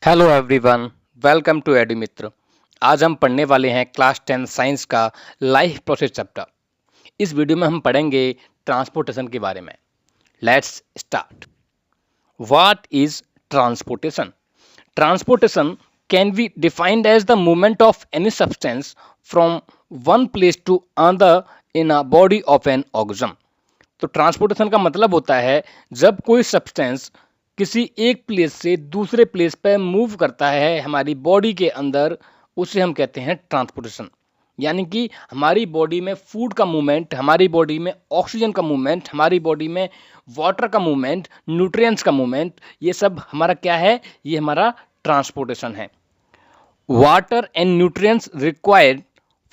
Hello everyone, welcome to Edu Mitra. आज हम पढ़ने वाले हैं क्लास 10 साइंस का लाइफ प्रोसेस चैप्टर। इस वीडियो में हम पढ़ेंगे ट्रांसपोर्टेशन के बारे में। Let's start. What is transportation? Transportation can be defined as the movement of any substance from one place to another in a body of an organism. तो transportation का मतलब होता है जब कोई सब्सटेंस किसी एक प्लेस से दूसरे प्लेस पर मूव करता है हमारी बॉडी के अंदर, उसे हम कहते हैं ट्रांसपोर्टेशन। यानी कि हमारी बॉडी में फूड का मूवमेंट, हमारी बॉडी में ऑक्सीजन का मूवमेंट, हमारी बॉडी में वाटर का मूवमेंट, न्यूट्रिएंट्स का मूवमेंट, ये सब हमारा क्या है? ये हमारा ट्रांसपोर्टेशन है। Water and nutrients required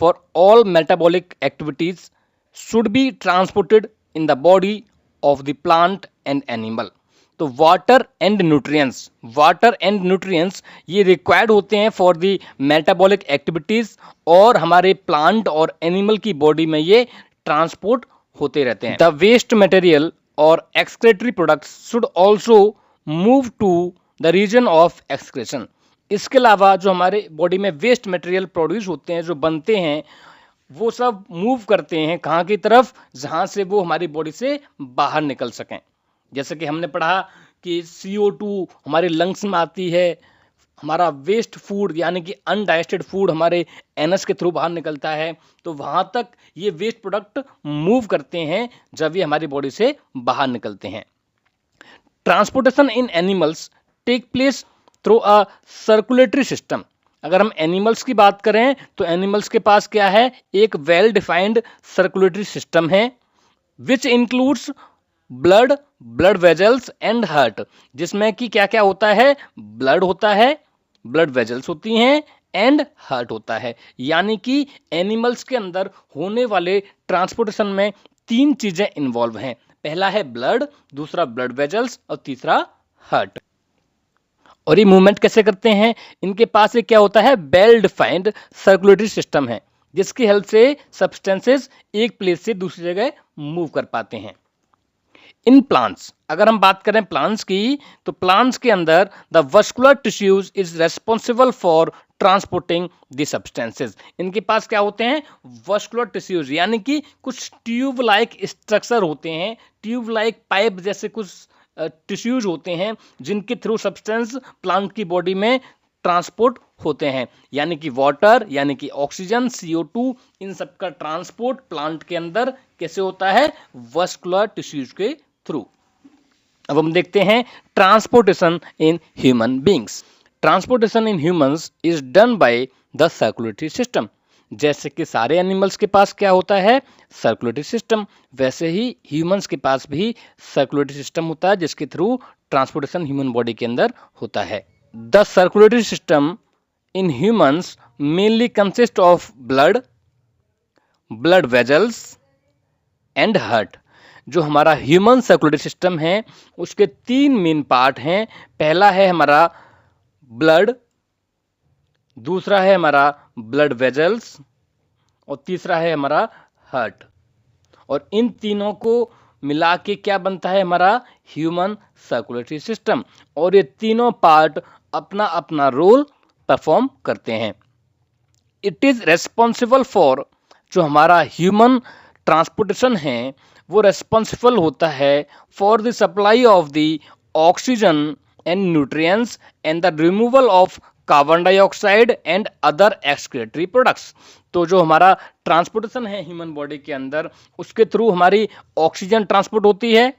for all metabolic activities should be transported in the body of the plant and animal। तो वाटर एंड न्यूट्रिएंट्स ये रिक्वायर्ड होते हैं फॉर द मेटाबॉलिक एक्टिविटीज, और हमारे प्लांट और एनिमल की बॉडी में ये ट्रांसपोर्ट होते रहते हैं। द वेस्ट मटेरियल और excretory products should also move to the region of excretion. इसके अलावा जो हमारे बॉडी में वेस्ट मटेरियल प्रोड्यूस होते हैं, जो बनते हैं, वो सब मूव करते हैं कहाँ की तरफ? जहाँ से वो हमारी बॉडी से बाहर निकल सकें। जैसे कि हमने पढ़ा कि CO2 हमारे लंग्स में आती है, हमारा वेस्ट फूड यानी कि अनडाइजेस्टेड फूड हमारे एनस के थ्रू बाहर निकलता है, तो वहाँ तक ये वेस्ट प्रोडक्ट मूव करते हैं जब ये हमारी बॉडी से बाहर निकलते हैं। Transportation in animals take place through a circulatory system. अगर हम एनिमल्स की बात करें तो एनिमल्स के पास क्या है? एक वेल डिफाइंड सर्कुलेटरी सिस्टम है, which includes blood, blood vessels and heart. जिसमें कि क्या क्या होता है? ब्लड होता है, ब्लड वेजल्स होती हैं, एंड हार्ट होता है। यानी कि एनिमल्स के अंदर होने वाले ट्रांसपोर्टेशन में तीन चीजें इन्वॉल्व हैं। पहला है ब्लड, दूसरा ब्लड वेजल्स, और तीसरा हार्ट। और ये मूवमेंट कैसे करते हैं? इनके पास एक क्या होता है? वेल डिफाइंड सर्कुलेटरी सिस्टम है, जिसकी हेल्प से सब्सटेंसेस एक प्लेस से दूसरी जगह मूव कर पाते हैं। इन प्लांट्स, अगर हम बात करें प्लांट्स की, तो प्लांट्स के अंदर the vascular tissues is responsible for transporting the substances. इनके पास क्या होते हैं? वस्कुलर टिश्यूज, यानी कि कुछ ट्यूब लाइक स्ट्रक्चर होते हैं, ट्यूब लाइक पाइप जैसे कुछ टिश्यूज होते हैं, जिनके थ्रू सब्सटेंस प्लांट की बॉडी में ट्रांसपोर्ट होते हैं। यानी कि वाटर, यानी कि ऑक्सीजन, CO2, इन सब का ट्रांसपोर्ट प्लांट के अंदर कैसे होता है? वस्कुलर टिश्यूज के थ्रू। अब हम देखते हैं transportation in human beings. Transportation in humans is done by the circulatory system. जैसे कि सारे एनिमल्स के पास क्या होता है? सर्कुलेटरी सिस्टम, वैसे ही ह्यूमंस के पास भी सर्कुलेटरी सिस्टम होता है, जिसके थ्रू ट्रांसपोर्टेशन ह्यूमन बॉडी के अंदर होता है। The circulatory system in humans mainly consist of blood, blood vessels and heart. जो हमारा ह्यूमन सर्कुलेटरी सिस्टम है, उसके तीन मेन पार्ट हैं। पहला है हमारा ब्लड, दूसरा है हमारा ब्लड वेजल्स, और तीसरा है हमारा हार्ट। और इन तीनों को मिला के क्या बनता है? हमारा ह्यूमन सर्कुलेटरी सिस्टम। और ये तीनों पार्ट अपना अपना रोल परफॉर्म करते हैं। इट इज रेस्पॉन्सिबल फॉर, जो हमारा ह्यूमन ट्रांसपोर्टेशन है, वो रेस्पॉन्सिबल होता है for the supply of the oxygen and nutrients and the removal of carbon dioxide and other excretory products. तो जो हमारा ट्रांसपोर्टेशन है ह्यूमन बॉडी के अंदर, उसके थ्रू हमारी ऑक्सीजन ट्रांसपोर्ट होती है,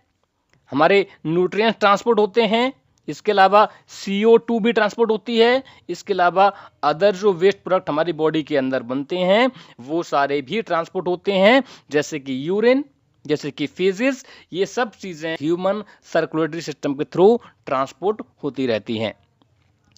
हमारे न्यूट्रिएंट्स ट्रांसपोर्ट होते हैं, इसके अलावा CO2 भी ट्रांसपोर्ट होती है, इसके अलावा अदर जो वेस्ट प्रोडक्ट हमारी बॉडी के अंदर बनते हैं वो सारे भी ट्रांसपोर्ट होते हैं, जैसे कि यूरिन, जैसे कि फेजेस। ये सब चीजें ह्यूमन सर्कुलेटरी सिस्टम के थ्रू ट्रांसपोर्ट होती रहती हैं।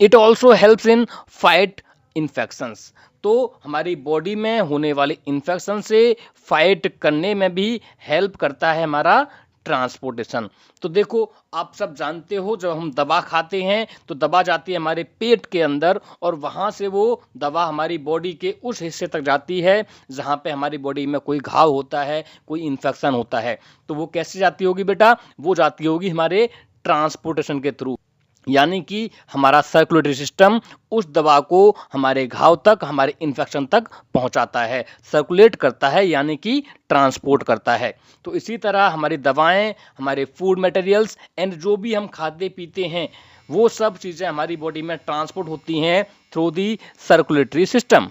It also helps in fight infections. तो हमारी बॉडी में होने वाले इन्फेक्शन से फाइट करने में भी हेल्प करता है हमारा ट्रांसपोर्टेशन। तो देखो, आप सब जानते हो, जब हम दवा खाते हैं तो दवा जाती है हमारे पेट के अंदर, और वहाँ से वो दवा हमारी बॉडी के उस हिस्से तक जाती है जहाँ पे हमारी बॉडी में कोई घाव होता है, कोई इन्फेक्शन होता है। तो वो कैसे जाती होगी बेटा? वो जाती होगी हमारे ट्रांसपोर्टेशन के थ्रू। यानी कि हमारा सर्कुलेटरी सिस्टम उस दवा को हमारे घाव तक, हमारे इन्फेक्शन तक पहुंचाता है, सर्कुलेट करता है, यानी कि ट्रांसपोर्ट करता है। तो इसी तरह हमारी दवाएं, हमारे फूड मटेरियल्स एंड जो भी हम खाते पीते हैं, वो सब चीज़ें हमारी बॉडी में ट्रांसपोर्ट होती हैं थ्रू दी सर्कुलेटरी सिस्टम।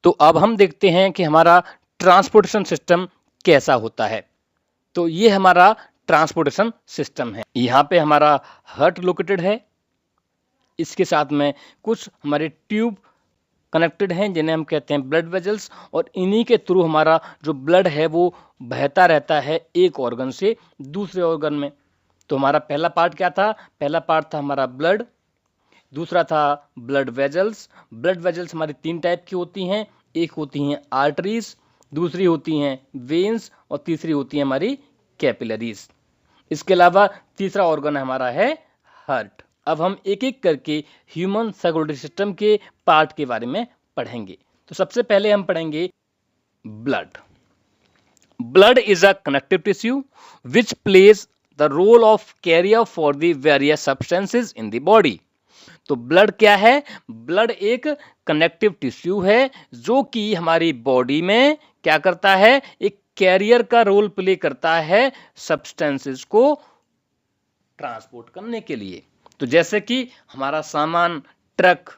तो अब हम देखते हैं कि हमारा ट्रांसपोर्टेशन सिस्टम कैसा होता है। तो ये हमारा ट्रांसपोर्टेशन सिस्टम है। यहाँ पे हमारा हार्ट लोकेटेड है, इसके साथ में कुछ हमारे ट्यूब कनेक्टेड हैं जिन्हें हम कहते हैं ब्लड वेजल्स, और इन्हीं के थ्रू हमारा जो ब्लड है वो बहता रहता है एक ऑर्गन से दूसरे ऑर्गन में। तो हमारा पहला पार्ट क्या था? पहला पार्ट था हमारा ब्लड, दूसरा था ब्लड वेजल्स। ब्लड वेजल्स हमारी 3 टाइप की होती हैं, एक होती हैं आर्टरीज, दूसरी होती हैं वेन्स, और तीसरी होती है हमारी कैपिलरीज। इसके अलावा तीसरा ऑर्गन हमारा है हार्ट। अब हम एक एक करके ह्यूमन सर्कुलेटरी सिस्टम के पार्ट के बारे में पढ़ेंगे। तो सबसे पहले हम पढ़ेंगे blood. Blood is a connective tissue which plays the role of carrier for the various substances in the body. तो ब्लड क्या है? ब्लड एक कनेक्टिव टिश्यू है जो कि हमारी बॉडी में क्या करता है? एक कैरियर का रोल प्ले करता है सब्सटेंसेस को ट्रांसपोर्ट करने के लिए। तो जैसे कि हमारा सामान ट्रक,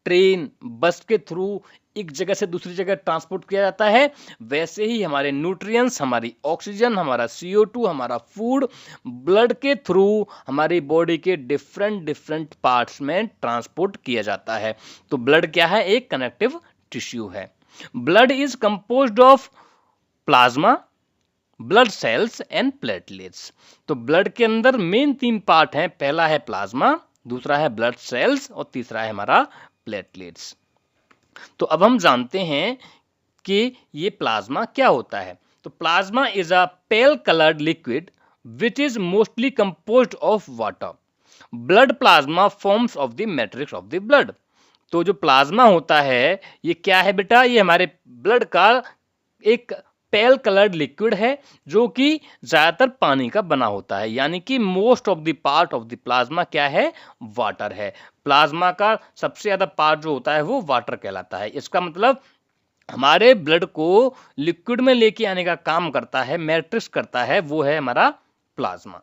ट्रेन, बस के थ्रू एक जगह से दूसरी जगह ट्रांसपोर्ट किया जाता है, वैसे ही हमारे न्यूट्रिएंट्स, हमारी ऑक्सीजन, हमारा CO2, हमारा फूड ब्लड के थ्रू हमारी बॉडी के डिफरेंट डिफरेंट पार्ट्स में ट्रांसपोर्ट किया जाता है। तो ब्लड क्या है? एक कनेक्टिव टिश्यू है। Blood is composed of plasma, blood cells and platelets. तो ब्लड के अंदर मेन 3 पार्ट हैं, पहला है प्लाज्मा, दूसरा है ब्लड सेल्स, और तीसरा है हमारा प्लेटलेट्स। तो अब हम जानते हैं कि ये प्लाज्मा क्या होता है। तो plasma is a pale coloured liquid which is mostly composed of water. Blood plasma forms of the matrix of the blood. तो जो प्लाज्मा होता है ये क्या है बेटा? ये हमारे ब्लड का एक पेल कलर्ड लिक्विड है जो कि ज्यादातर पानी का बना होता है, यानी कि most of the part of the plasma क्या है? वाटर है। प्लाज्मा का सबसे ज्यादा पार्ट जो होता है वो वाटर कहलाता है। इसका मतलब हमारे ब्लड को लिक्विड में लेके आने का काम करता है, मैट्रिक्स करता है, वो है हमारा plasma.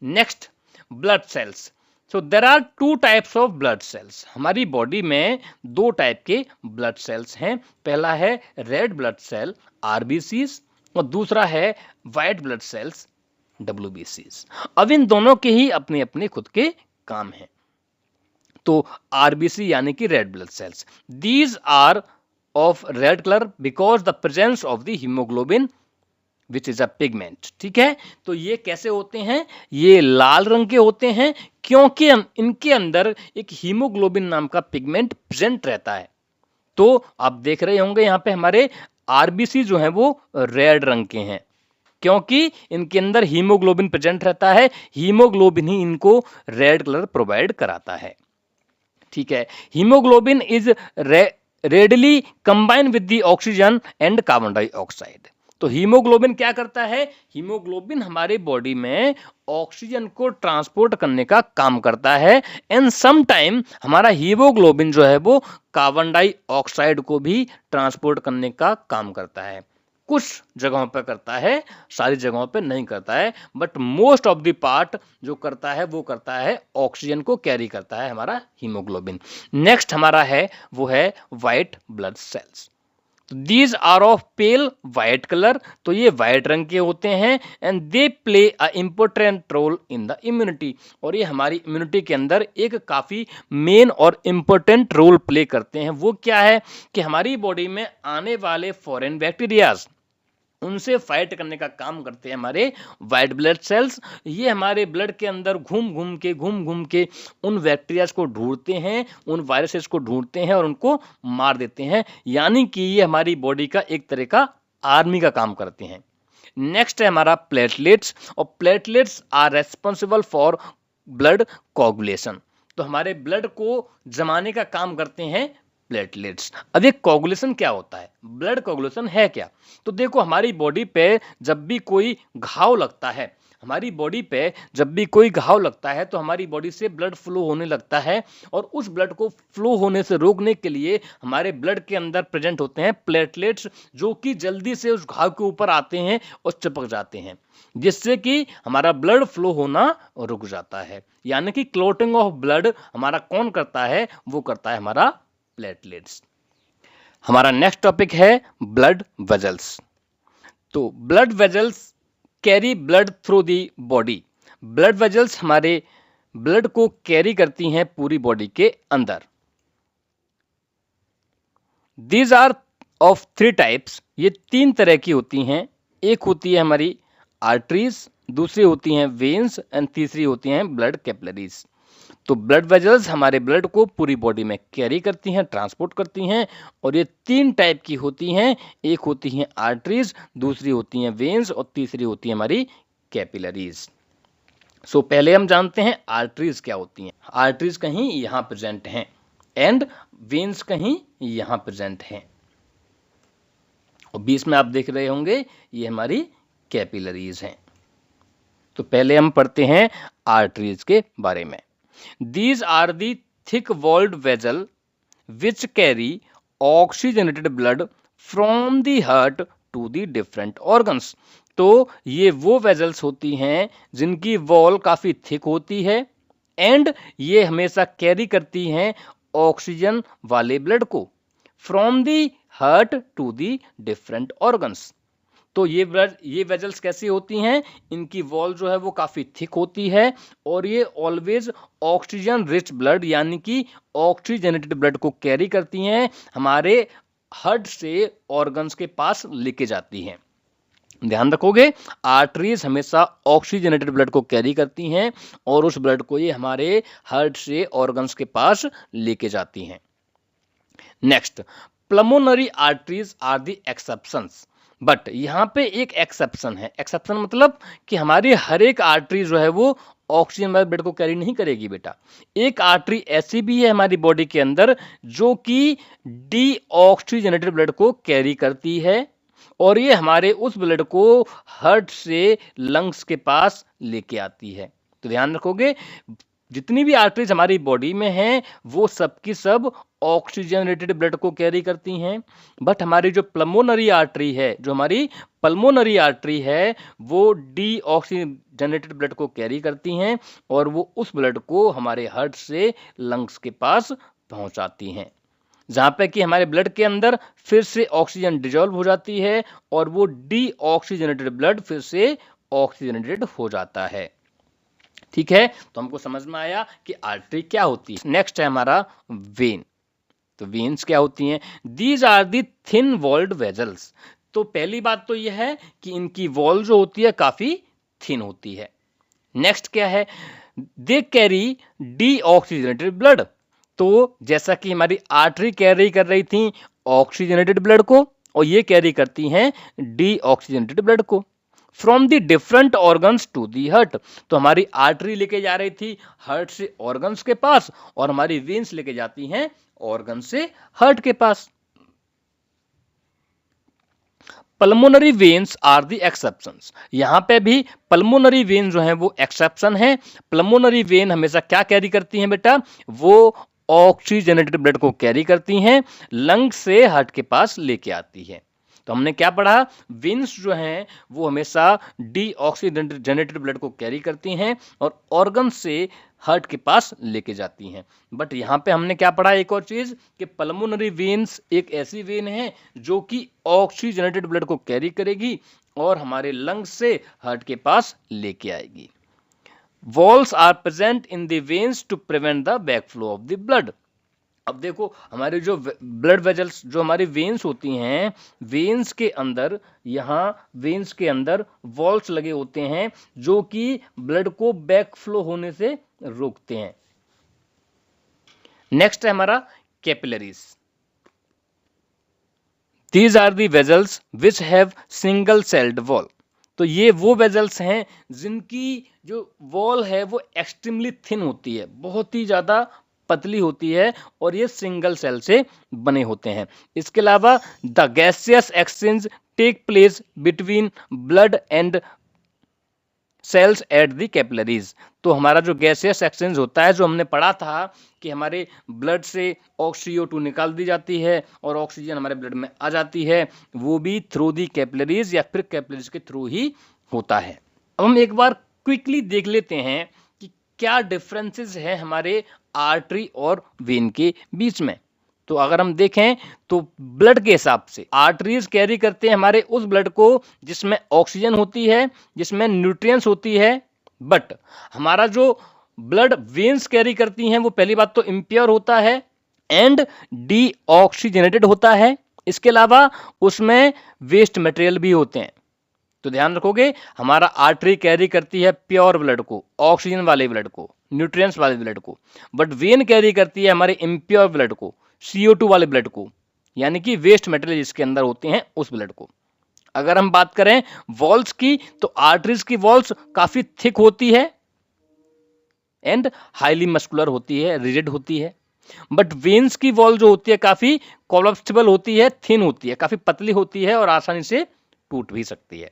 Next, blood cells. So there are 2 types of blood cells. हमारी बॉडी में 2 टाइप के ब्लड सेल्स हैं। पहला है रेड ब्लड सेल RBCs, और दूसरा है व्हाइट ब्लड सेल्स WBCs। अब इन दोनों के ही अपने अपने खुद के काम हैं। तो RBC यानी कि red blood cells, these are of red colour because the presence of the haemoglobin which is a pigment. ठीक है, तो ये कैसे होते हैं? ये लाल रंग के होते हैं क्योंकि इनके अंदर एक हीमोग्लोबिन नाम का पिगमेंट प्रेजेंट रहता है। तो आप देख रहे होंगे यहाँ पे हमारे RBC जो है वो रेड रंग के हैं क्योंकि इनके अंदर हीमोग्लोबिन प्रेजेंट रहता है। हीमोग्लोबिन ही इनको रेड कलर प्रोवाइड कराता है। ठीक है, haemoglobin is readily combine with the oxygen and carbon dioxide. तो हीमोग्लोबिन क्या करता है? हीमोग्लोबिन हमारे बॉडी में ऑक्सीजन को ट्रांसपोर्ट करने का काम करता है, एंड सम टाइम हमारा हीमोग्लोबिन जो है वो कार्बन डाइऑक्साइड को भी ट्रांसपोर्ट करने का काम करता है। कुछ जगहों पर करता है, सारी जगहों पर नहीं करता है, but most of the part जो करता है वो करता है, ऑक्सीजन को कैरी करता है हमारा हीमोग्लोबिन। नेक्स्ट हमारा है वो है white blood cells. These are of pale white colour. तो ये व्हाइट रंग के होते हैं, and they play a important role in the immunity. और ये हमारी इम्यूनिटी के अंदर एक काफी मेन और इम्पोर्टेंट रोल प्ले करते हैं। वो क्या है कि हमारी बॉडी में आने वाले फॉरेन बैक्टीरियाज, उनसे फाइट करने का काम करते हैं हमारे व्हाइट ब्लड सेल्स। ये हमारे ब्लड के अंदर घूम घूम के उन बैक्टीरियाज को ढूंढते हैं, उन वायरसेस को ढूंढते हैं और उनको मार देते हैं, यानी कि ये हमारी बॉडी का एक तरह का आर्मी का काम करते हैं। नेक्स्ट है हमारा प्लेटलेट्स, और platelets are responsible for blood coagulation. तो हमारे ब्लड को जमाने का काम करते हैं प्लेटलेट्स। अब ये कोगुलेशन क्या होता है? ब्लड कोगुलेशन है क्या? तो देखो, हमारी बॉडी पे जब भी कोई घाव लगता है, हमारी बॉडी पे जब भी कोई घाव लगता है तो हमारी बॉडी से ब्लड फ्लो होने लगता है, और उस ब्लड को फ्लो होने से रोकने के लिए हमारे ब्लड के अंदर प्रेजेंट होते हैं प्लेटलेट्स, जो कि जल्दी से उस घाव के ऊपर आते हैं और चिपक जाते हैं, जिससे कि हमारा ब्लड फ्लो होना रुक जाता है। यानी कि क्लॉटिंग ऑफ ब्लड हमारा कौन करता है? वो करता है हमारा प्लेटलेट्स। हमारा नेक्स्ट टॉपिक है ब्लड वेजल्स। तो blood vessels carry blood through the body. Blood vessels हमारे ब्लड को कैरी करती हैं पूरी बॉडी के अंदर। These are of 3 types. ये 3 तरह की होती हैं। एक होती है हमारी आर्टरीज, दूसरी होती हैं वेन्स, एंड तीसरी होती हैं ब्लड कैपिलरीज। तो ब्लड वेजल्स हमारे ब्लड को पूरी बॉडी में कैरी करती हैं, ट्रांसपोर्ट करती हैं, और ये 3 टाइप की होती हैं। एक होती हैं आर्टरीज, दूसरी होती हैं वेन्स, और तीसरी होती है हमारी कैपिलरीज। सो पहले हम जानते हैं आर्टरीज क्या होती हैं। आर्टरीज कहीं यहां प्रेजेंट हैं एंड वेन्स कहीं यहां प्रेजेंट हैं, और बीच में आप देख रहे होंगे ये हमारी कैपिलरीज हैं। तो पहले हम पढ़ते हैं आर्टरीज के बारे में। These are the thick-walled vessel which carry oxygenated blood from the heart to the different organs. तो ये वो वेजल्स होती हैं जिनकी वॉल काफी थिक होती है एंड ये हमेशा कैरी करती हैं ऑक्सीजन वाले ब्लड को from the heart to the different organs. तो ये वेजल्स कैसी होती हैं? इनकी वॉल जो है वो काफी थिक होती है, और ये ऑलवेज ऑक्सीजन रिच ब्लड यानी कि ऑक्सीजनेटेड ब्लड को कैरी करती हैं, हमारे हार्ट से ऑर्गन्स के पास लेके जाती हैं। ध्यान रखोगे, आर्टरीज हमेशा ऑक्सीजनेटेड ब्लड को कैरी करती हैं और उस ब्लड को ये हमारे हार्ट से ऑर्गन्स के पास लेके जाती हैं। Next, pulmonary arteries are the exceptions. But यहाँ पे एक एक्सेप्शन है। एक्सेप्शन मतलब कि हमारी हर एक आर्टरी जो है वो ऑक्सीजन वाले ब्लड को कैरी नहीं करेगी बेटा। एक आर्टरी ऐसी भी है हमारी बॉडी के अंदर जो कि डीऑक्सीजनेटेड ब्लड को कैरी करती है, और ये हमारे उस ब्लड को हार्ट से लंग्स के पास लेके आती है। तो ध्यान रखोगे, जितनी भी आर्टरीज हमारी बॉडी में हैं वो सब की सब ऑक्सीजनेटेड ब्लड को कैरी करती हैं, बट हमारी जो प्लमोनरी आर्टरी है, जो हमारी पल्मोनरी आर्टरी है, वो डीऑक्सीजनेटेड ब्लड को कैरी करती हैं और वो उस ब्लड को हमारे हार्ट से लंग्स के पास पहुंचाती हैं, जहां पे कि हमारे ब्लड के अंदर फिर से ऑक्सीजन डिजोल्व हो जाती है और वो डीऑक्सीजनेटेड ब्लड फिर से ऑक्सीजनेटेड हो जाता है। ठीक है, तो हमको समझ में आया कि आर्टरी क्या होती है। नेक्स्ट है हमारा वेन। तो वेन्स क्या होती हैं? These are the thin walled vessels. तो पहली बात तो यह है कि इनकी वॉल जो होती है काफी थिन होती है। नेक्स्ट क्या है? They carry deoxygenated blood. तो जैसा कि हमारी आर्टरी कैरी कर रही थी ऑक्सीजनेटेड ब्लड को, और ये कैरी करती हैं डीऑक्सीजनेटेड ब्लड को from the different organs to the heart. तो हमारी आर्टरी लेके जा रही थी हार्ट से ऑर्गन्स के पास, और हमारी वेन्स लेके जाती हैं ऑर्गन से हार्ट के पास। Pulmonary veins are the exceptions. यहां पे भी पल्मोनरी वेन जो है वो एक्सेप्शन है। पल्मोनरी वेन हमेशा क्या कैरी करती हैं बेटा? वो ऑक्सीजनेटेड ब्लड को कैरी करती हैं, लंग्स से हार्ट के पास लेके आती है। तो हमने क्या पढ़ा? वेन्स जो हैं वो हमेशा डीऑक्सीजनेटेड ब्लड को कैरी करती हैं और ऑर्गन से हार्ट के पास लेके जाती हैं। बट यहाँ पे हमने क्या पढ़ा? एक और चीज कि पल्मोनरी वेन्स एक ऐसी वेन है जो कि ऑक्सीजनेटेड ब्लड को कैरी करेगी और हमारे लंग्स से हार्ट के पास लेके आएगी। Valves are present in the veins to prevent the backflow of the blood. अब देखो, हमारे जो ब्लड वेजल्स, जो हमारी वेन्स होती हैं, वेन्स के अंदर, यहाँ वेन्स के अंदर वॉल्स लगे होते हैं जो कि ब्लड को बैक फ्लो होने से रोकते हैं। नेक्स्ट है हमारा capillaries. These are the vessels which have single celled wall. तो ये वो वेजल्स हैं जिनकी जो वॉल है वो एक्सट्रीमली थिन होती है, बहुत ही ज्यादा पतली होती है, और ये सिंगल सेल से बने होते हैं। इसके अलावा the gaseous exchange take place between blood and cells at the capillaries. तो हमारा जो गैसियस एक्सचेंज होता है, जो हमने पढ़ा था कि हमारे ब्लड से CO2 निकाल दी जाती है और ऑक्सीजन हमारे ब्लड में आ जाती है, वो भी थ्रू दी कैपिलरीज या फिर कैपिलरीज के थ्रू ही होता है। अब हम एक बार क्विकली देख लेते हैं कि क्या डिफरेंसेस है हमारे आर्टरी और वेन के बीच में। तो अगर हम देखें तो ब्लड के हिसाब से आर्टरीज कैरी करते हैं हमारे उस ब्लड को जिसमें ऑक्सीजन होती है, जिसमें न्यूट्रिएंट्स होती है, बट हमारा जो ब्लड वेन्स कैरी करती हैं वो पहली बात तो इम्प्योर होता है एंड डीऑक्सीजनेटेड होता है। इसके अलावा उसमें वेस्ट मटेरियल भी होते हैं। तो ध्यान रखोगे, हमारा आर्टरी कैरी करती है प्योर ब्लड को, ऑक्सीजन वाले ब्लड को, न्यूट्रिएंट्स वाले ब्लड को, बट वेन कैरी करती है हमारे इम्प्योर ब्लड को, CO2 वाले ब्लड को, यानी कि वेस्ट मटेरियल जिसके अंदर होते हैं उस ब्लड को। अगर हम बात करें वॉल्स की, तो आर्टरीज की वॉल्स काफी थिक होती है एंड हाईली मस्कुलर होती है, रिजिड होती है, बट वेन्स की वॉल जो होती है काफी कोलैप्सिबल होती है, थिन होती है, काफी पतली होती है और आसानी से टूट भी सकती है।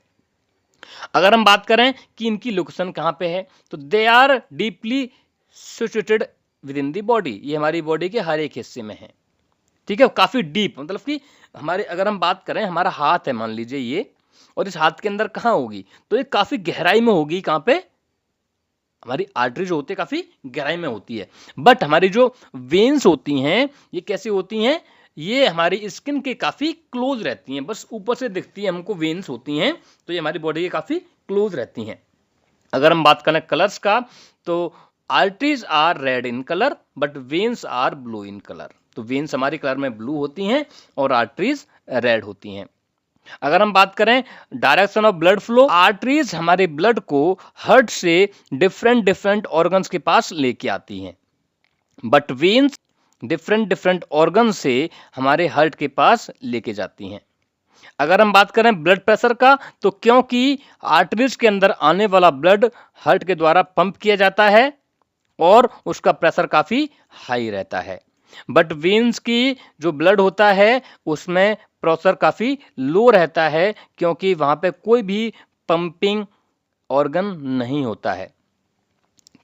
अगर हम बात करें कि इनकी लोकेशन कहां पे है, तो they are deeply situated within the body. ये हमारी बॉडी के हर एक हिस्से में है, ठीक है, काफी डीप, मतलब कि हमारे अगर हम बात करें हमारा हाथ है मान लीजिए ये, और इस हाथ के अंदर कहां होगी, तो ये काफी गहराई में होगी। कहां पे? हमारी आर्टरी जो होती है काफी गहराई में होती है, बट हमारी जो वेन्स होती हैं ये कैसी होती हैं, ये हमारी स्किन के काफी क्लोज रहती हैं, बस ऊपर से दिखती है हमको वेन्स होती हैं, तो ये हमारी बॉडी के काफी क्लोज रहती हैं। अगर हम बात करें कलर्स का, तो arteries are red in colour but veins are blue in colour. तो वेन्स हमारी कलर में ब्लू होती हैं और आर्टरीज रेड होती हैं। अगर हम बात करें direction of blood flow, arteries हमारे ब्लड को हार्ट से डिफरेंट डिफरेंट ऑर्गन्स के पास लेके आती हैं, but veins different different organ से हमारे हार्ट के पास लेके जाती हैं। अगर हम बात करें ब्लड प्रेशर का, तो क्योंकि आर्टरीज के अंदर आने वाला ब्लड हार्ट के द्वारा पंप किया जाता है और उसका प्रेशर काफी हाई रहता है, बट वेन्स की जो ब्लड होता है उसमें प्रेशर काफी लो रहता है, क्योंकि वहां पे कोई भी पंपिंग ऑर्गन नहीं होता है,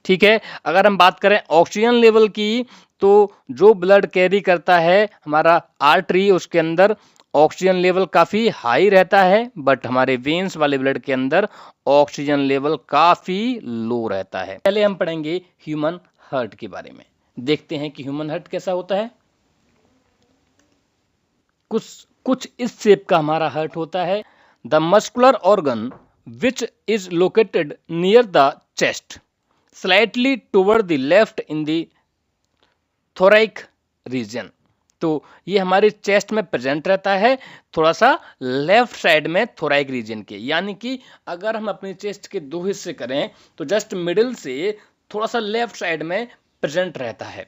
ठीक है। अगर हम बात करें ऑक्सीजन लेवल की, तो जो ब्लड कैरी करता है हमारा आर्टरी, उसके अंदर ऑक्सीजन लेवल काफी हाई रहता है, बट हमारे वेन्स वाले ब्लड के अंदर ऑक्सीजन लेवल काफी लो रहता है। पहले हम पढ़ेंगे ह्यूमन हार्ट के बारे में, देखते हैं कि ह्यूमन हार्ट कैसा होता है। कुछ इस शेप का हमारा हार्ट होता है। The muscular organ which is located near the chest, slightly toward the left in the thoracic region. तो ये हमारे चेस्ट में प्रेजेंट रहता है, थोड़ा सा लेफ्ट साइड में थोरैक रीजन के, यानी कि अगर हम अपने चेस्ट के दो हिस्से करें तो जस्ट मिडिल से थोड़ा सा लेफ्ट साइड में प्रेजेंट रहता है।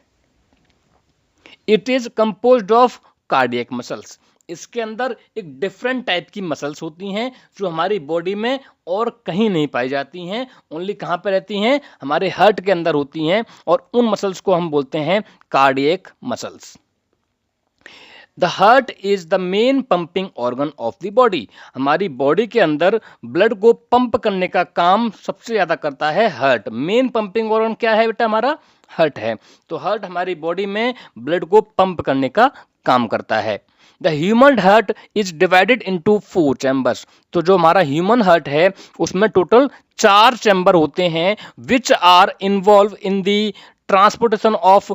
It is composed of cardiac muscles. इसके अंदर एक डिफरेंट टाइप की मसल्स होती हैं जो हमारी बॉडी में और कहीं नहीं पाई जाती हैं, ओनली कहाँ पे रहती हैं, हमारे हार्ट के अंदर होती हैं, और उन मसल्स को हम बोलते हैं cardiac muscles. The heart is the main pumping organ of the body. हमारी बॉडी के अंदर ब्लड को पंप करने का काम सबसे ज्यादा करता है हार्ट। मेन पंपिंग ऑर्गन क्या है बेटा, हमारा हार्ट है। तो हार्ट हमारी बॉडी में ब्लड को पंप करने का काम करता है। The human heart is divided into 4 chambers. तो जो हमारा ह्यूमन हार्ट है उसमें टोटल 4 चैम्बर होते हैं, which are involve in the transportation of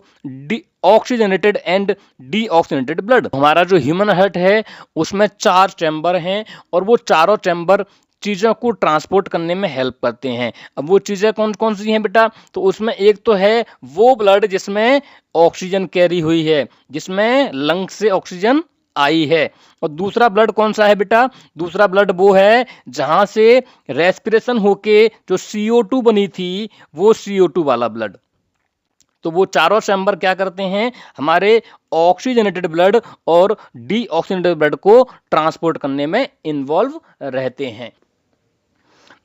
oxygenated and deoxygenated blood. हमारा जो ह्यूमन हार्ट है उसमें 4 चैम्बर हैं और वो चारों चैम्बर चीज़ों को ट्रांसपोर्ट करने में हेल्प करते हैं। अब वो चीज़ें कौन कौन सी हैं बेटा, तो उसमें एक तो है वो ब्लड जिसमें ऑक्सीजन कैरी हुई है, जिसमें लंग से ऑक्सीजन आई है, और दूसरा ब्लड कौन सा है बेटा, दूसरा ब्लड वो है जहां से रेस्पिरेशन होके जो CO2 बनी थी वो CO2 वाला ब्लड। तो वो चारों चैम्बर क्या करते हैं, हमारे ऑक्सीजनेटेड ब्लड और डीऑक्सीजनेटेड ब्लड को ट्रांसपोर्ट करने में इन्वॉल्व रहते हैं।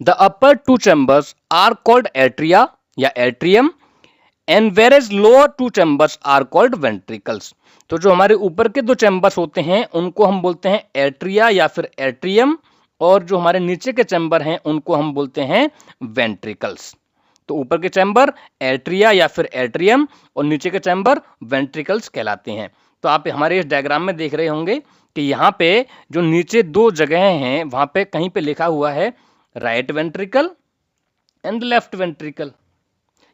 The upper 2 chambers are called atria या एट्रियम एंड वेरेज lower 2 chambers are called ventricles. तो जो हमारे ऊपर के 2 चैम्बर्स होते हैं उनको हम बोलते हैं एट्रिया या फिर एट्रियम, और जो हमारे नीचे के चैम्बर हैं उनको हम बोलते हैं वेंट्रिकल्स। तो ऊपर के चैम्बर एट्रिया या फिर एट्रियम और नीचे के चैम्बर वेंट्रिकल्स कहलाते हैं। तो आप हमारे इस डायग्राम में देख रहे होंगे कि यहाँ पे जो नीचे दो जगह हैं वहां पे कहीं पे लिखा हुआ है right ventricle and left ventricle.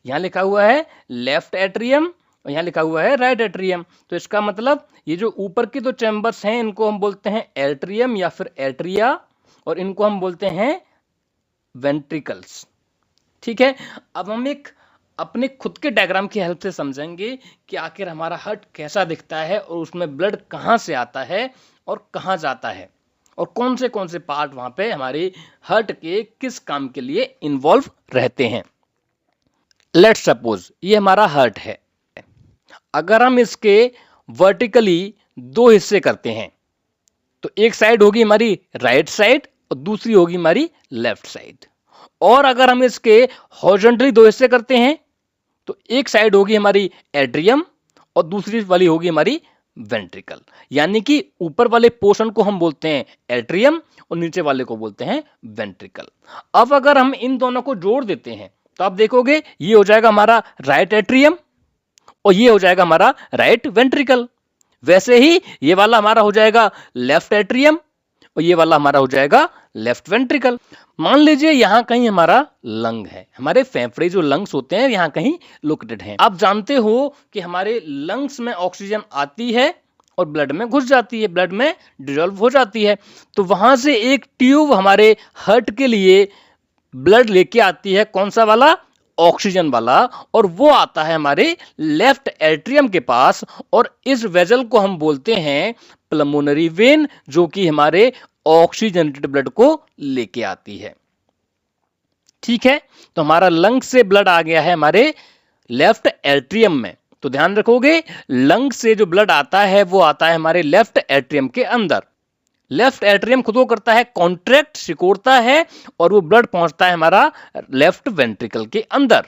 यहाँ लिखा हुआ है लेफ्ट एट्रियम और यहाँ लिखा हुआ है राइट एट्रियम। तो इसका मतलब ये जो ऊपर के दो चैम्बर्स हैं इनको हम बोलते हैं एट्रियम या फिर एट्रिया और इनको हम बोलते हैं वेंट्रिकल्स। ठीक है, अब हम एक अपने खुद के डायग्राम की हेल्प से समझेंगे कि आखिर हमारा हार्ट कैसा दिखता है और उसमें ब्लड कहाँ से आता है और कहाँ जाता है और कौन से पार्ट वहां पे हमारे हार्ट के किस काम के लिए इन्वॉल्व रहते हैं। लेट्स सपोज ये हमारा हार्ट है। अगर हम इसके वर्टिकली दो हिस्से करते हैं तो एक साइड होगी हमारी राइट साइड और दूसरी होगी हमारी लेफ्ट साइड। और अगर हम इसके हॉरिजॉन्टली दो हिस्से करते हैं तो एक साइड होगी हमारी एट्रियम और दूसरी वाली होगी हमारी वेंट्रिकल। यानी कि ऊपर वाले पोर्शन को हम बोलते हैं एट्रियम और नीचे वाले को बोलते हैं वेंट्रिकल। अब अगर हम इन दोनों को जोड़ देते हैं तो आप देखोगे ये हो जाएगा हमारा राइट एट्रियम और ये हो जाएगा हमारा राइट वेंट्रिकल। वैसे ही ये वाला हमारा हो जाएगा लेफ्ट एट्रियम और ये वाला हमारा हो जाएगा लेफ्ट वेंट्रिकल। मान लीजिए यहां कहीं हमारा लंग है, हमारे फेफड़े जो लंग्स होते हैं यहां कहीं लोकेटेड हैं। आप जानते हो कि हमारे लंग्स में ऑक्सीजन आती है और ब्लड में घुस जाती है, ब्लड में डिजोल्व हो जाती है। तो वहां से एक ट्यूब हमारे हार्ट के लिए ब्लड लेके आती है, कौन सा वाला, ऑक्सीजन वाला, और वो आता है हमारे लेफ्ट एट्रियम के पास और इस वेजल को हम बोलते हैं पल्मोनरी वेन, जो कि हमारे ऑक्सीजनेटेड ब्लड को लेके आती है। ठीक है, तो हमारा लंग से ब्लड आ गया है हमारे लेफ्ट एट्रियम में। तो ध्यान रखोगे लंग से जो ब्लड आता है वो आता है हमारे लेफ्ट एट्रियम के अंदर। लेफ्ट एट्रियम खुद को करता है कॉन्ट्रैक्ट, सिकोड़ता है और वो ब्लड पहुंचता है हमारा लेफ्ट वेंट्रिकल के अंदर।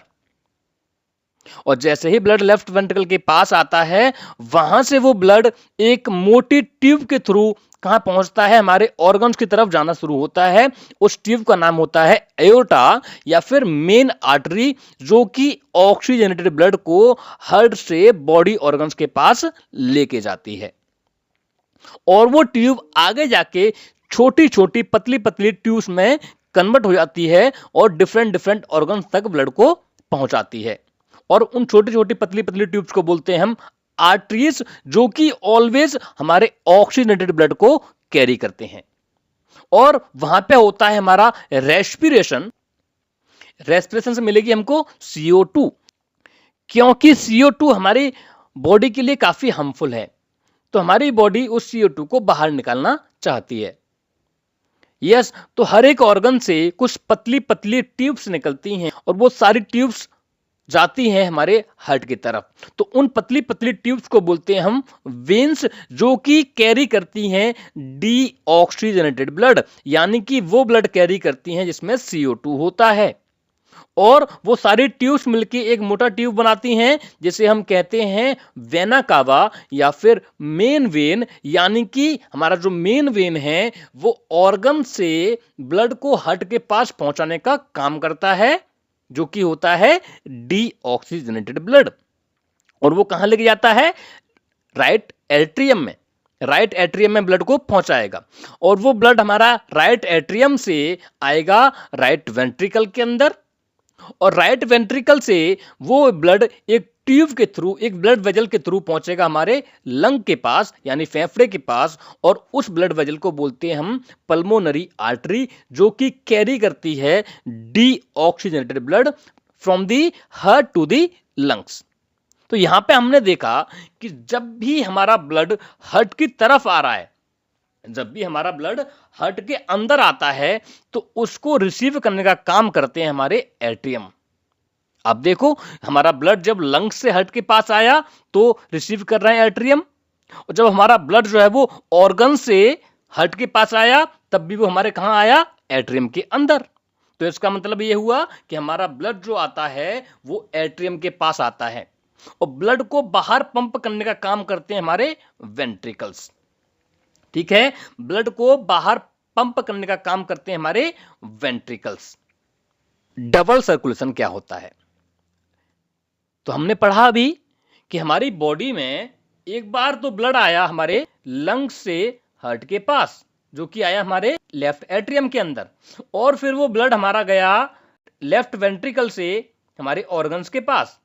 और जैसे ही ब्लड लेफ्ट वेंट्रिकल के पास आता है वहां से वो ब्लड एक मोटी ट्यूब के थ्रू कहां पहुंचता है, हमारे ऑर्गन्स की तरफ जाना शुरू होता है। उस ट्यूब का नाम होता है एओर्टा या फिर मेन आर्टरी, जो कि ऑक्सीजनेटेड ब्लड को हार्ट से बॉडी ऑर्गन्स के पास लेके जाती है। और वो ट्यूब आगे जाके छोटी छोटी पतली पतली ट्यूब्स में कन्वर्ट हो जाती है और डिफरेंट ऑर्गन्स तक ब्लड को पहुंचाती है। और उन छोटी छोटी पतली पतली ट्यूब्स को बोलते हैं हम आर्टरीज, जो कि ऑलवेज हमारे ऑक्सीजनेटेड ब्लड को कैरी करते हैं। और वहां पे होता है हमारा रेस्पिरेशन। रेस्पिरेशन से मिलेगी हमको CO2, क्योंकि CO2 हमारी बॉडी के लिए काफी हार्मफुल है। तो हमारी बॉडी उस CO2 को बाहर निकालना चाहती है। यस, तो हर एक ऑर्गन से कुछ पतली पतली ट्यूब्स निकलती हैं और वो सारी ट्यूब्स जाती हैं हमारे हार्ट की तरफ। तो उन पतली पतली ट्यूब्स को बोलते हैं हम वेन्स, जो कि कैरी करती हैं डीऑक्सीजनेटेड ब्लड, यानी कि वो ब्लड कैरी करती हैं जिसमें CO2 होता है। और वो सारी ट्यूब्स मिलके एक मोटा ट्यूब बनाती हैं जिसे हम कहते हैं वेना कावा या फिर मेन वेन। यानी कि हमारा जो मेन वेन है वो ऑर्गन से ब्लड को हार्ट के पास पहुंचाने का काम करता है, जो कि होता है डीऑक्सीजनेटेड ब्लड। और वो कहां लेके जाता है, राइट एट्रियम में। राइट एट्रियम में ब्लड को पहुंचाएगा और वो ब्लड हमारा राइट एट्रियम से आएगा राइट वेंट्रिकल के अंदर। और राइट वेंट्रिकल से वो ब्लड एक ट्यूब के थ्रू, एक ब्लड वेजल के थ्रू पहुंचेगा हमारे लंग के पास यानी फेफड़े के पास। और उस ब्लड वेजल को बोलते हैं हम पल्मोनरी आर्टरी, जो कि कैरी करती है deoxygenated blood from the heart to the lungs. तो यहां पे हमने देखा कि जब भी हमारा ब्लड हार्ट की तरफ आ रहा है, जब भी हमारा ब्लड हार्ट के अंदर आता है तो उसको रिसीव करने का काम करते हैं हमारे एट्रियम। अब देखो हमारा ब्लड जब लंग्स से हार्ट के पास आया तो रिसीव कर रहे हैं एट्रियम, और जब हमारा ब्लड जो है वो ऑर्गन से हार्ट के पास आया तब भी वो हमारे कहां आया, एट्रियम के अंदर। तो इसका मतलब ये हुआ कि हमारा ब्लड जो आता है वो एट्रियम के पास आता है और ब्लड को बाहर पंप करने का काम करते हैं हमारे वेंट्रिकल्स। ठीक है, ब्लड को बाहर पंप करने का काम करते हैं हमारे वेंट्रिकल्स। डबल सर्कुलेशन क्या होता है? तो हमने पढ़ा अभी कि हमारी बॉडी में एक बार तो ब्लड आया हमारे लंग्स से हार्ट के पास, जो कि आया हमारे लेफ्ट एट्रियम के अंदर, और फिर वो ब्लड हमारा गया लेफ्ट वेंट्रिकल से हमारे ऑर्गन्स के पास।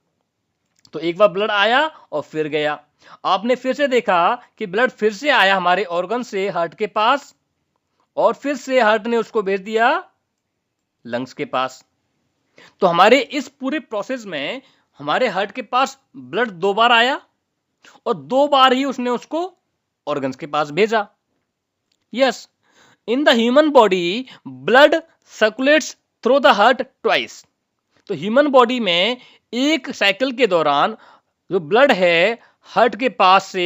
तो एक बार ब्लड आया और फिर गया। आपने फिर से देखा कि ब्लड फिर से आया हमारे ऑर्गन से हार्ट के पास, और फिर से हार्ट ने उसको भेज दिया लंग्स के पास। तो हमारे इस पूरे प्रोसेस में हमारे हार्ट के पास ब्लड 2 बार आया और 2 बार ही उसने उसको ऑर्गन्स के पास भेजा। Yes, in the human body blood circulates through the heart twice. तो ह्यूमन बॉडी में एक साइकिल के दौरान जो ब्लड है हार्ट के पास से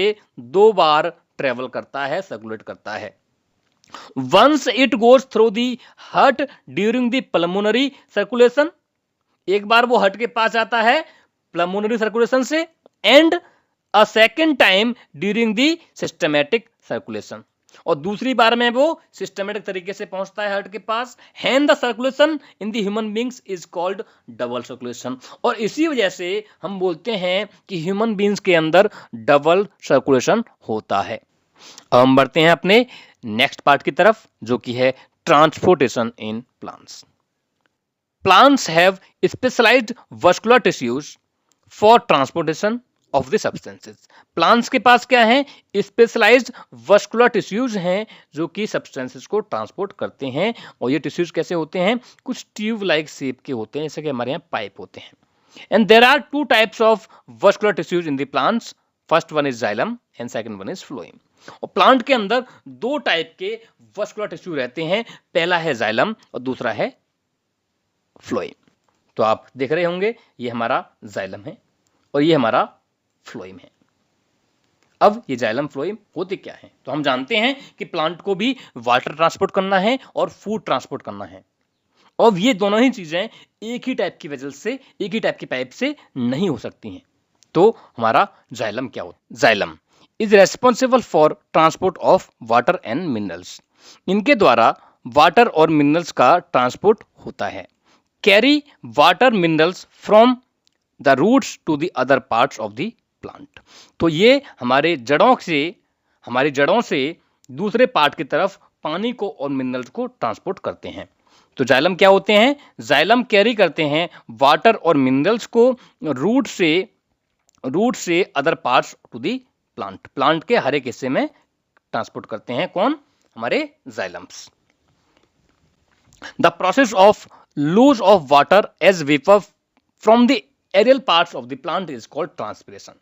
2 बार ट्रेवल करता है, सर्कुलेट करता है। Once it goes through the heart during the pulmonary circulation, एक बार वो हार्ट के पास आता है पल्मोनरी सर्कुलेशन से, and a second time during the systematic circulation, और दूसरी बार में वो सिस्टमैटिक तरीके से पहुंचता है हार्ट के पास। And the circulation in the human beings is called double circulation, और इसी वजह से हम बोलते हैं कि ह्यूमन बींग्स के अंदर डबल सर्कुलेशन होता है। अब हम बढ़ते हैं अपने नेक्स्ट पार्ट की तरफ, जो कि है transportation in plants. Plants have specialised vascular tissues for transportation of the substances. Plants के पास क्या है? स्पेशलाइज्ड वस्कुलर टिश्यूज हैं जो कि सब्सटेंसेस को ट्रांसपोर्ट करते हैं। और ये टिश्यूज कैसे होते हैं? कुछ ट्यूब लाइक शेप के होते हैं, जैसे कि हमारे यहाँ पाइप होते हैं। And there are 2 types of vascular tissues in the plants, first one is xylem and second one is phloem. और प्लांट के अंदर 2 टाइप के वस्कुलर टिश्यू रहते हैं, पहला है जाइलम और दूसरा है फ्लोएम। तो आप देख रहे होंगे ये हमारा जाइलम है और ये हमारा फ्लोएम है। अब ये जाइलम फ्लोएम होते क्या हैं? तो हम जानते हैं कि प्लांट को भी वाटर ट्रांसपोर्ट करना है और फूड ट्रांसपोर्ट करना है, और ये दोनों ही चीजें एक ही टाइप की वजह से, एक ही टाइप की पाइप से नहीं हो सकती हैं। तो हमारा जाइलम क्या होता है? Xylem is responsible for transport of water and minerals. इनके द्वारा वाटर और मिनरल्स का ट्रांसपोर्ट होता है। Carry water minerals from the roots to the other parts of the plant. तो ये हमारी जड़ों से दूसरे पार्ट की तरफ पानी को और मिनरल्स को ट्रांसपोर्ट करते हैं। तो जाइलम क्या होते हैं? जाइलम कैरी करते हैं वाटर और मिनरल्स को रूट से other parts to the plant के हर एक हिस्से में ट्रांसपोर्ट करते हैं। कौन? हमारे xylems. The process of loss of water as vapour from the aerial parts of the plant is called transpiration.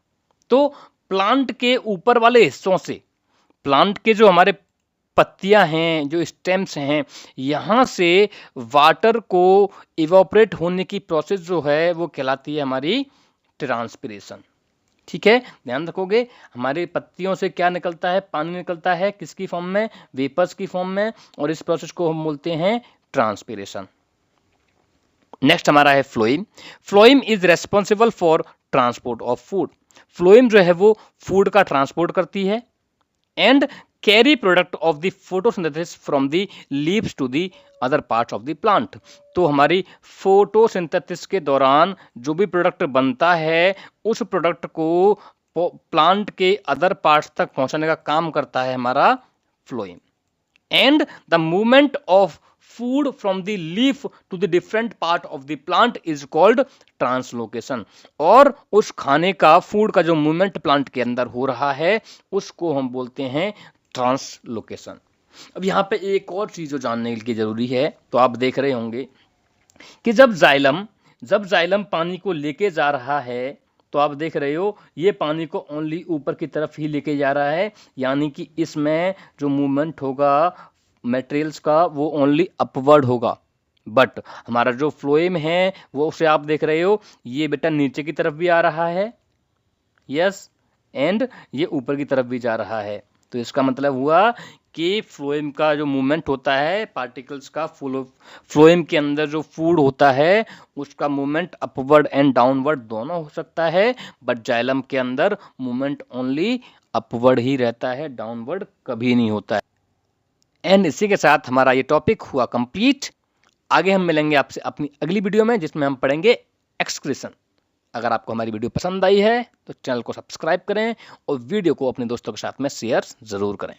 तो प्लांट के ऊपर वाले हिस्सों से, प्लांट के जो हमारे पत्तियां हैं, जो स्टेम्स हैं, यहां से वाटर को इवोपरेट होने की प्रोसेस जो है वो कहलाती है हमारी ट्रांसपिरेशन। ठीक है, ध्यान रखोगे। हमारी पत्तियों से क्या निकलता है? पानी निकलता है। किसकी फॉर्म में? वेपर्स की फॉर्म में, और इस प्रोसेस को हम बोलते हैं ट्रांसपिरेशन। नेक्स्ट हमारा है phloem. Phloem is responsible for transport of food. Phloem जो है वो फूड का ट्रांसपोर्ट करती है and carry product of the photosynthesis from the leaves to the other parts of the plant. तो हमारी फोटोसिंथेसिस के दौरान जो भी प्रोडक्ट बनता है, उस प्रोडक्ट को प्लांट के अदर पार्ट्स तक पहुंचाने का काम करता है हमारा phloem. And the movement of food from the leaf to the different part of the plant is called translocation। और उस खाने का, फूड का जो मूवमेंट प्लांट के अंदर हो रहा है उसको हम बोलते हैं ट्रांसलोकेशन। अब यहाँ पे एक और चीज जो जानने की जरूरी है, तो आप देख रहे होंगे कि जब जाइलम पानी को लेके जा रहा है, तो आप देख रहे हो ये पानी को ओनली ऊपर की तरफ ही लेके जा रहा है, यानी कि इसमें जो मूवमेंट होगा मटेरियल्स का वो ओनली अपवर्ड होगा। बट हमारा जो फ्लोएम है वो उसे आप देख रहे हो, ये बेटा नीचे की तरफ भी आ रहा है, यस, एंड ये ऊपर की तरफ भी जा रहा है। तो इसका मतलब हुआ कि फ्लोएम का जो मूवमेंट होता है पार्टिकल्स का, फ्लोएम के अंदर जो फूड होता है उसका मूवमेंट अपवर्ड एंड डाउनवर्ड दोनों हो सकता है, बट जाइलम के अंदर मूवमेंट ओनली अपवर्ड ही रहता है, डाउनवर्ड कभी नहीं होता है। एंड इसी के साथ हमारा ये टॉपिक हुआ कंप्लीट। आगे हम मिलेंगे आपसे अपनी अगली वीडियो में, जिसमें हम पढ़ेंगे एक्सक्रीशन। अगर आपको हमारी वीडियो पसंद आई है तो चैनल को सब्सक्राइब करें और वीडियो को अपने दोस्तों के साथ में शेयर ज़रूर करें।